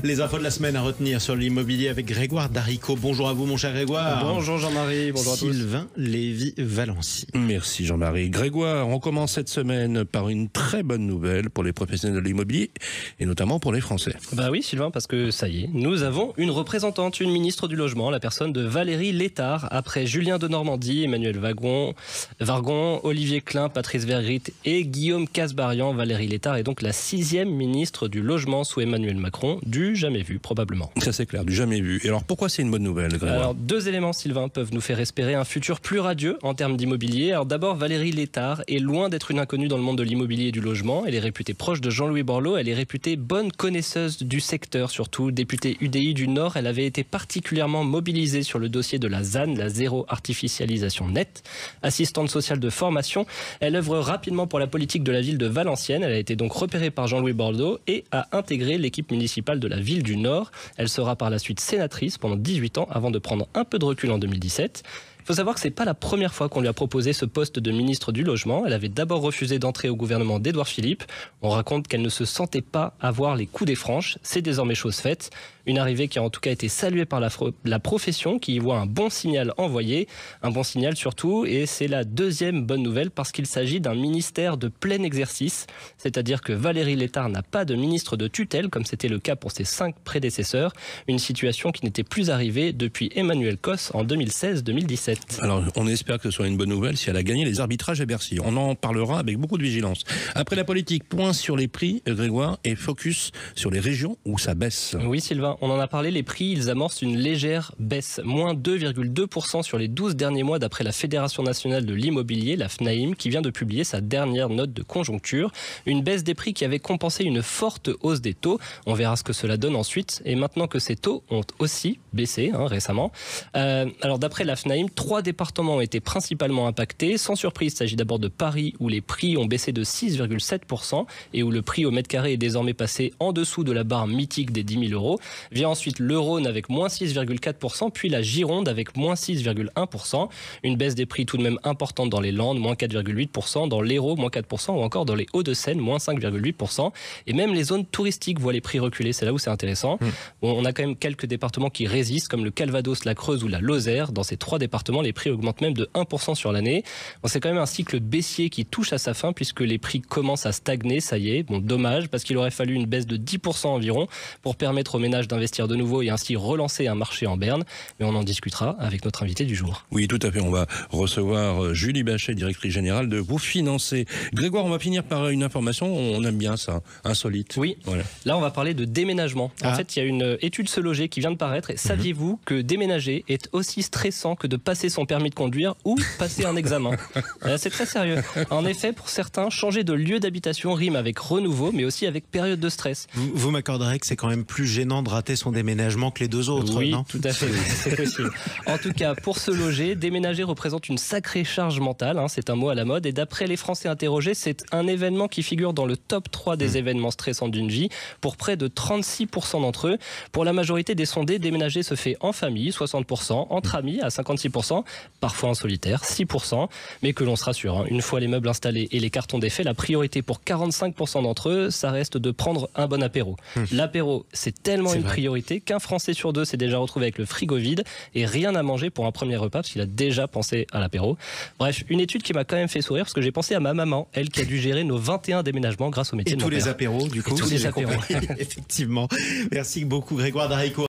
Les infos de la semaine à retenir sur l'immobilier avec Grégoire Darico. Bonjour à vous mon cher Grégoire. Bonjour Jean-Marie, bonjour à tous. Sylvain Lévy-Valency. Merci Jean-Marie. Grégoire, on commence cette semaine par une très bonne nouvelle pour les professionnels de l'immobilier et notamment pour les Français. Bah oui Sylvain, parce que ça y est, nous avons une représentante, une ministre du Logement, la personne de Valérie Létard. Après Julien de Normandie, Emmanuel Vargon, Olivier Klein, Patrice Vergrit et Guillaume Kasbarian, Valérie Létard est donc la 6e ministre du Logement sous Emmanuel Macron, du jamais vu probablement. Ça c'est clair, du jamais vu. Et alors pourquoi c'est une bonne nouvelle, Grégoire? Alors deux éléments Sylvain peuvent nous faire espérer un futur plus radieux en termes d'immobilier. Alors d'abord, Valérie Létard est loin d'être une inconnue dans le monde de l'immobilier et du logement. Elle est réputée proche de Jean-Louis Borloo, elle est réputée bonne connaisseuse du secteur, surtout députée UDI du Nord. Elle avait été particulièrement mobilisée sur le dossier de la ZAN, la zéro artificialisation nette. Assistante sociale de formation, elle œuvre rapidement pour la politique de la ville de Valenciennes. Elle a été donc repérée par Jean-Louis Borloo et a intégré l'équipe municipale de la ville du Nord. Elle sera par la suite sénatrice pendant 18 ans avant de prendre un peu de recul en 2017. Il faut savoir que c'est pas la première fois qu'on lui a proposé ce poste de ministre du Logement. Elle avait d'abord refusé d'entrer au gouvernement d'Édouard Philippe. On raconte qu'elle ne se sentait pas avoir les coups des franches. C'est désormais chose faite. Une arrivée qui a en tout cas été saluée par la profession, qui y voit un bon signal envoyé. Un bon signal surtout, et c'est la deuxième bonne nouvelle parce qu'il s'agit d'un ministère de plein exercice. C'est-à-dire que Valérie Létard n'a pas de ministre de tutelle, comme c'était le cas pour ses 5 prédécesseurs. Une situation qui n'était plus arrivée depuis Emmanuel Cos en 2016-2017. Alors, on espère que ce soit une bonne nouvelle si elle a gagné les arbitrages à Bercy. On en parlera avec beaucoup de vigilance. Après la politique, point sur les prix, Grégoire, et focus sur les régions où ça baisse. Oui, Sylvain, on en a parlé. Les prix, ils amorcent une légère baisse. Moins 2,2% sur les 12 derniers mois d'après la Fédération nationale de l'immobilier, la FNAIM, qui vient de publier sa dernière note de conjoncture. Une baisse des prix qui avait compensé une forte hausse des taux. On verra ce que cela donne ensuite. Et maintenant que ces taux ont aussi baissé récemment. Alors, d'après la FNAIM, 3 départements ont été principalement impactés. Sans surprise, il s'agit d'abord de Paris où les prix ont baissé de 6,7% et où le prix au mètre carré est désormais passé en dessous de la barre mythique des 10 000 euros. Vient ensuite le Rhône avec moins 6,4%, puis la Gironde avec moins 6,1%. Une baisse des prix tout de même importante dans les Landes, moins 4,8%, dans l'Hérault, moins 4%, ou encore dans les Hauts-de-Seine, moins 5,8%. Et même les zones touristiques voient les prix reculer, c'est là où c'est intéressant. Bon, on a quand même quelques départements qui résistent, comme le Calvados, la Creuse ou la Lozère. Dans ces 3 départements, les prix augmentent même de 1% sur l'année. Bon, c'est quand même un cycle baissier qui touche à sa fin puisque les prix commencent à stagner, ça y est. Bon, dommage, parce qu'il aurait fallu une baisse de 10% environ pour permettre aux ménages d'investir de nouveau et ainsi relancer un marché en berne. Mais on en discutera avec notre invité du jour. Oui, tout à fait. On va recevoir Julie Bachet, directrice générale de Vous Financer. Grégoire, on va finir par une information, on aime bien ça, insolite. Oui, voilà. Là on va parler de déménagement. En fait, il y a une étude Se Loger qui vient de paraître. Et saviez-vous que déménager est aussi stressant que de passer son permis de conduire ou passer un examen? C'est très sérieux. En effet, pour certains, changer de lieu d'habitation rime avec renouveau, mais aussi avec période de stress. Vous m'accorderez que c'est quand même plus gênant de rater son déménagement que les 2 autres, oui, non? Tout à fait, c'est possible. En tout cas, pour se loger, déménager représente une sacrée charge mentale, c'est un mot à la mode, et d'après les Français interrogés, c'est un événement qui figure dans le top 3 des événements stressants d'une vie, pour près de 36% d'entre eux. Pour la majorité des sondés, déménager se fait en famille, 60%, entre amis, à 56%, parfois en solitaire, 6%, mais que l'on se rassure, une fois les meubles installés et les cartons défaits, la priorité pour 45% d'entre eux, ça reste de prendre un bon apéro. L'apéro, c'est tellement une priorité qu'un Français sur 2 s'est déjà retrouvé avec le frigo vide et rien à manger pour un premier repas parce qu'il a déjà pensé à l'apéro. Bref, une étude qui m'a quand même fait sourire parce que j'ai pensé à ma maman, elle qui a dû gérer nos 21 déménagements grâce au métier de mon père. Et tous les apéros, du coup. Et tous les apéros. Effectivement. Merci beaucoup, Grégoire Darico.